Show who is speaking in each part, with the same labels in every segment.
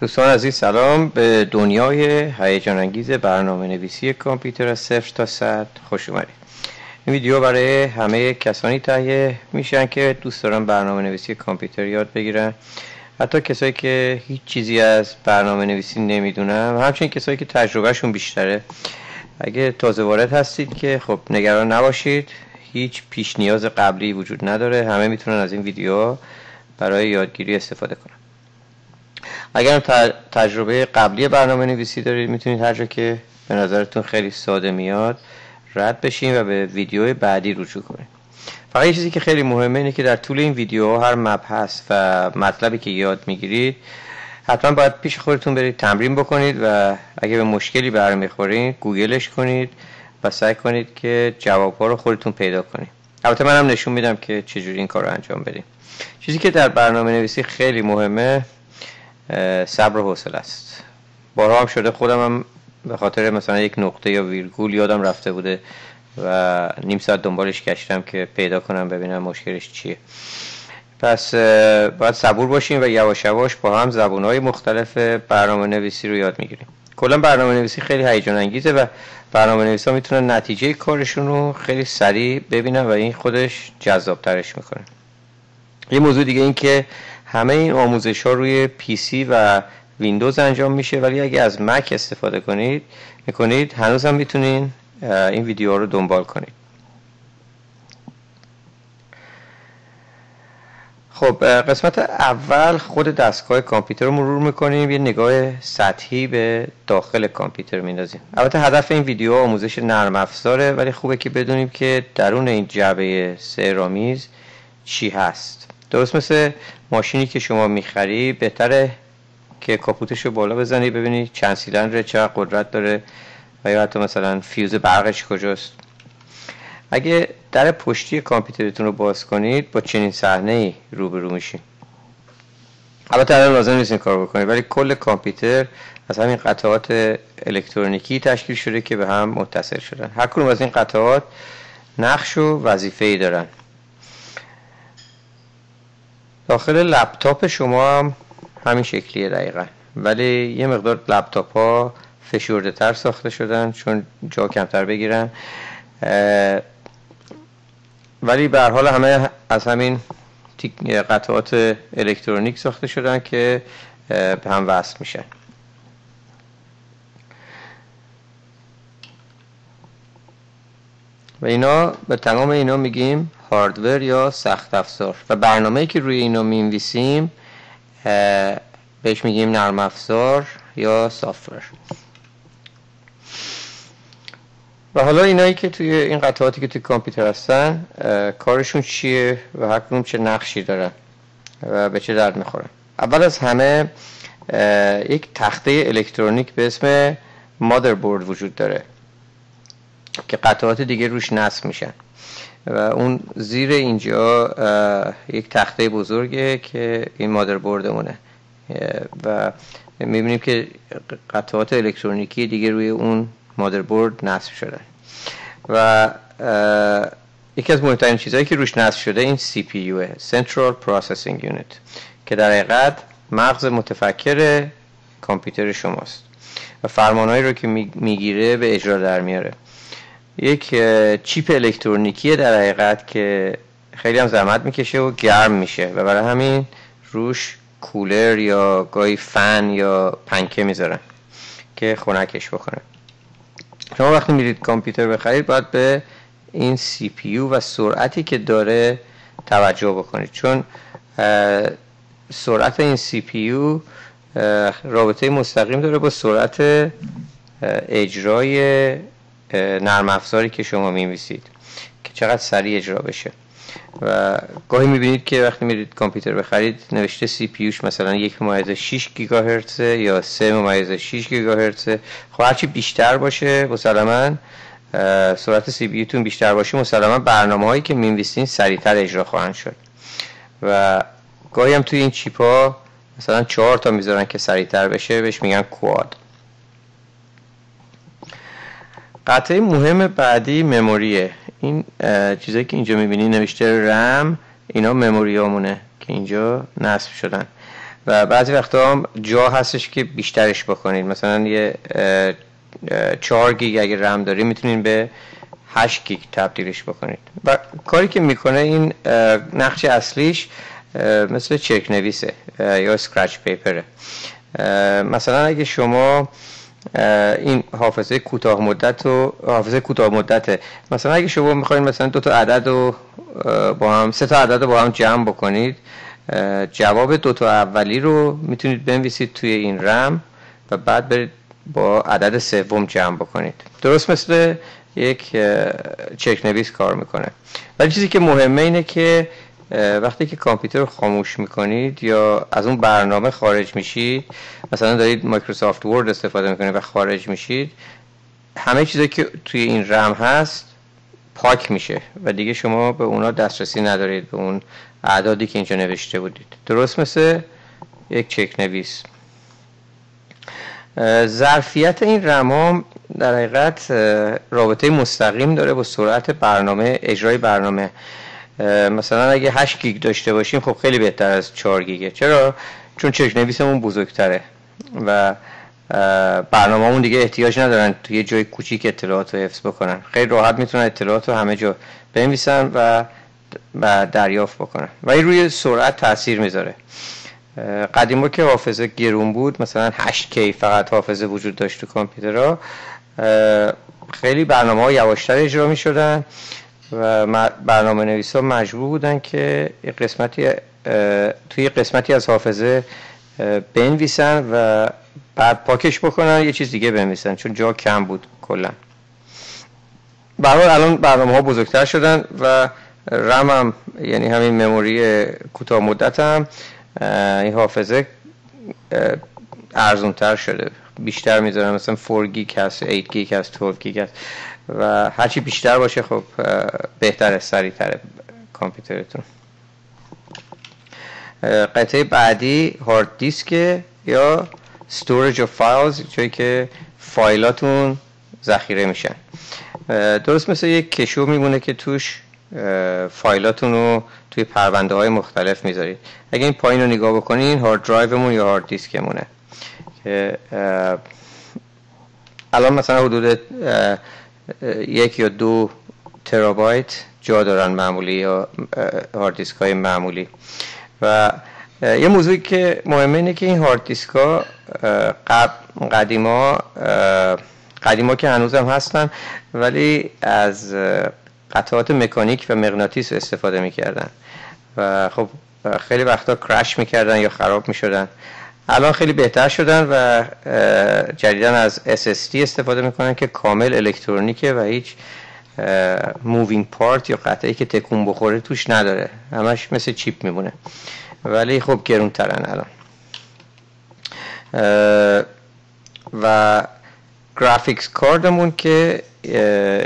Speaker 1: دوستان عزیز سلام. به دنیای هیجان انگیز برنامه نویسی کامپیوتر از 0 تا 100 خوش اومدید. این ویدیو برای همه کسانی تهیه میشن که دوست دارن برنامه نویسی کامپیوتر یاد بگیرن، حتی کسایی که هیچ چیزی از برنامه نویسی نمیدونن و همچنین کسایی که تجربهشون بیشتره. اگه تازه وارد هستید که خب نگران نباشید، هیچ پیش نیاز قبلی وجود نداره، همه میتونن از این ویدیو برای یادگیری استفاده کنن. اگر تجربه قبلی برنامه نویسی دارید میتونید هر جا که به نظرتون خیلی ساده میاد رد بشین و به ویدیو بعدی رجوع کنید. فقط یه چیزی که خیلی مهمه اینه که در طول این ویدیو هر مبحث و مطلبی که یاد میگیرید حتما باید پیش خودتون برید تمرین بکنید و اگه به مشکلی برمیخورید گوگلش کنید و سعی کنید که جوابها رو خودتون پیدا کنید. البته منم نشون میدم که چجوری این کار رو انجام بدیم. چیزی که در برنامه نویسی خیلی مهمه صبر و حوصله است. بارها هم شده خودم هم به خاطر مثلا یک نقطه یا ویرگول یادم رفته بوده و نیم ساعت دنبالش گشتم که پیدا کنم ببینم مشکلش چیه. پس باید صبور باشیم و یواش یواش با هم زبونهای مختلف برنامه نویسی رو یاد میگیریم. کلا برنامه نویسی خیلی هیجان انگیزه و برنامه نویسا میتونن نتیجه کارشون رو خیلی سریع ببینن و این خودش جذاب ترش میکنه. یه موضوع دیگه این که همه این آموزش ها روی PC و ویندوز انجام میشه، ولی اگه از مک استفاده میکنید هنوز هم میتونین این ویدیو رو دنبال کنید. خب قسمت اول خود دستگاه کامپیوتر رو مرور میکنیم، یه نگاه سطحی به داخل کامپیوتر میندازیم. البته هدف این ویدیو آموزش نرم افزاره، ولی خوبه که بدونیم که درون این جعبه سحرآمیز چی هست. درست مثل ماشینی که شما میخری بهتره که کاپوتش رو بالا بزنی ببینی چند سیلندره، چقدر قدرت داره و یا حتی مثلا فیوز برقش کجاست. اگه در پشتی کامپیوترتون رو باز کنید با چنین صحنه‌ای روبرو میشین. البته الان لازم نیست این کارو بکنید، ولی کل کامپیوتر از همین قطعات الکترونیکی تشکیل شده که به هم متصل شدن. هر کدوم از این قطعات نقش و وظیفه‌ای دارن. داخل لپتاپ شما هم همین شکلیه دقیقا، ولی یه مقدار لپتاپ ها فشرده تر ساخته شدن چون جا کمتر بگیرن، ولی به هر حال همه از همین قطعات الکترونیک ساخته شدن که به هم وصل میشن. و اینا به تمام اینا میگیم هاردور یا سخت افزار و برنامه‌ای که روی اینا می‌نویسیم بهش میگیم نرم افزار یا سافتور. و حالا اینایی که توی این قطعاتی که توی کامپیوتر هستن کارشون چیه و هر کدوم چه نقشی دارن و به چه درد میخورن. اول از همه یک تخته الکترونیک به اسم مادربرد وجود داره که قطعات دیگه روش نصب میشن و اون زیر اینجا یک تخته بزرگه که این مادربردمونه و میبینیم که قطعات الکترونیکی دیگه روی اون مادربرد نصب شده و یکی از مهمترین چیزهایی که روش نصب شده این CPU Central Processing Unit که در حقیقت مغز متفکر کامپیوتر شماست و فرمانهایی رو که میگیره به اجرا در میاره. یک چیپ الکترونیکیه در حقیقت که خیلی هم زحمت میکشه و گرم میشه و برای همین روش کولر یا گاهی فن یا پنکه میذارن که خنکش بکنه. شما وقتی میرید کامپیوتر بخرید باید به این CPU و سرعتی که داره توجه بکنید، چون سرعت این CPU رابطه مستقیم داره با سرعت اجرای نرم افزاری که شما می‌نویسید که چقدر سریع اجرا بشه. و گاهی می‌بینید که وقتی میرید کامپیوتر بخرید نوشته CPUش مثلا 1.6 گیگاهرتز یا 3.6 گیگاهرتز. خب هرچی بیشتر باشه مسلماً سرعت CPU تون بیشتر باشه مسلماً برنامه‌هایی که می‌نویسین سریعتر اجرا خواهند شد. و گاهی هم توی این چیپ‌ها مثلا 4 تا میذارن که سریعتر بشه، بهش میگن کواد. قطعه مهم بعدی مموریه. این چیزایی که اینجا میبینی نوشته رم، اینا مموری همونه که اینجا نصب شدن و بعضی وقتا هم جا هستش که بیشترش بکنید. مثلا یه 4 گیگ اگه رم داری میتونید به 8 گیگ تبدیلش بکنید. و کاری که میکنه این نقش اصلیش مثل چک نویسه یا اسکرچ پیپره. مثلا اگه دو تا عدد رو با هم، 3 تا عدد رو با هم جمع بکنید، جواب 2 تا اولی رو میتونید بنویسید توی این رم و بعد برید با عدد سوم جمع بکنید. درست مثل یک چک نویس کار میکنه. ولی چیزی که مهمه اینه که وقتی که کامپیوتر رو خاموش میکنید یا از اون برنامه خارج میشید، مثلا دارید مایکروسافت ورد استفاده میکنید و خارج میشید، همه چیزی که توی این رم هست پاک میشه و دیگه شما به اونا دسترسی ندارید، به اون اعدادی که اینجا نوشته بودید. درست مثل یک چک نویس. ظرفیت این رم در حقیقت رابطه مستقیم داره با سرعت برنامه، اجرای برنامه. مثلا اگه 8 گیگ داشته باشیم خب خیلی بهتر از 4 گیگه. چرا؟ چون چک نویسمون بزرگتره و برنامه‌مون دیگه احتیاج ندارن توی یه جای کوچیک اطلاعات رو حفظ بکنن. خیلی راحت میتونن اطلاعات رو همه جا بنویسن و دریافت بکنن و این روی سرعت تاثیر میذاره. قدیما که حافظه گرون بود، مثلا 8K فقط حافظه وجود داشت تو کامپیوترها، خیلی برنامه‌ها یواشتر اجرا می‌شدن و برنامه نویسا مجبور بودن که توی قسمتی از حافظه بنویسن و بعد پاکش بکنن یه چیز دیگه بنویسن، چون جا کم بود کلا. به هر حال الان برنامه‌ها بزرگتر شدن و رم هم، یعنی همین مموری کوتاه مدت هم، این حافظه ارزونتر شده، بیشتر میذارن. مثلا 4 گیگ هست، 8 گیگ هست، 12 گیگ هست و هرچی بیشتر باشه خب بهتره، سریعتره کامپیوترتون. قطعه بعدی هارد دیسک یا storage of files، جایی که فایلاتون ذخیره میشن. درست مثل یک کشو میمونه که توش فایلاتون رو توی پرونده های مختلف میذارید. اگه این پایین رو نگاه بکنین، هارد درایومون یا هارد دیسکمونه که الان مثلا حدود 1 یا 2 ترابایت جا دارن معمولی، یا هارد دیسک های معمولی. و یه موضوعی که مهمه اینه که این هارد دیسک ها قدیما که هنوز هم هستن، ولی از قطعات مکانیک و مغناطیس استفاده میکردن و خب خیلی وقتا کرش میکردن یا خراب میشدن. الان خیلی بهتر شدن و جدیداً از SSD استفاده میکنن که کامل الکترونیکه و هیچ مووینگ پارت یا قطعی که تکون بخوره توش نداره، همش مثل چیپ میمونه، ولی خب گرونترن الان. و گرافیکس کاردمون که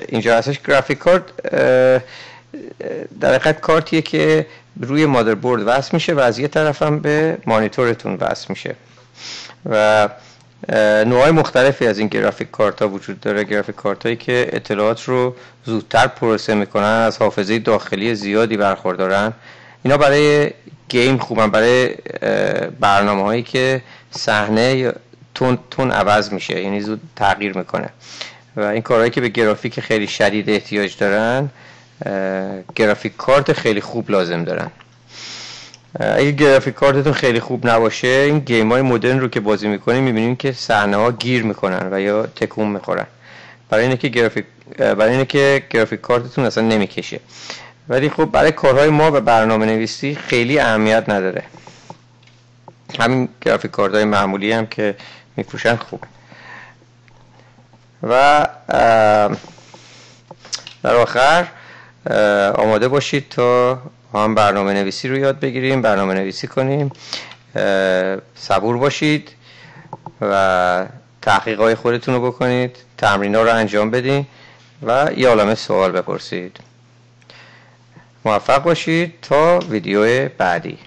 Speaker 1: اینجا هستش، گرافیک کارت در حقیقت کارتیه که روی مادربرد وصل میشه و از یه طرف هم به مانیتورتون وصل میشه و نوعای مختلفی از این گرافیک کارت ها وجود داره. گرافیک کارت هایی که اطلاعات رو زودتر پروسه میکنن، از حافظه داخلی زیادی برخوردارن. اینا برای گیم خوبن، برای برنامه هایی که صحنه تون عوض میشه، یعنی زود تغییر میکنه. و این کارهایی که به گرافیک خیلی شدید احتیاج دارن، گرافیک کارت خیلی خوب لازم دارن. اگه گرافیک کارتتون خیلی خوب نباشه، این گیم های مدرن رو که بازی میکنیم میبینیم که صحنه ها گیر میکنن و یا تکون میخورن، برای اینه که گرافیک کارتتون اصلا نمیکشه. ولی خب برای کارهای ما و برنامه نویسی خیلی اهمیت نداره. همین گرافیک کارت‌های معمولی هم که میفروشن خوبه. و در آخر آماده باشید تا هم برنامه نویسی رو یاد بگیریم، برنامه نویسی کنیم. صبور باشید و تحقیقات خودتون رو بکنید، تمرین‌ها رو انجام بدین و یه عالمه سوال بپرسید. موفق باشید تا ویدیو بعدی.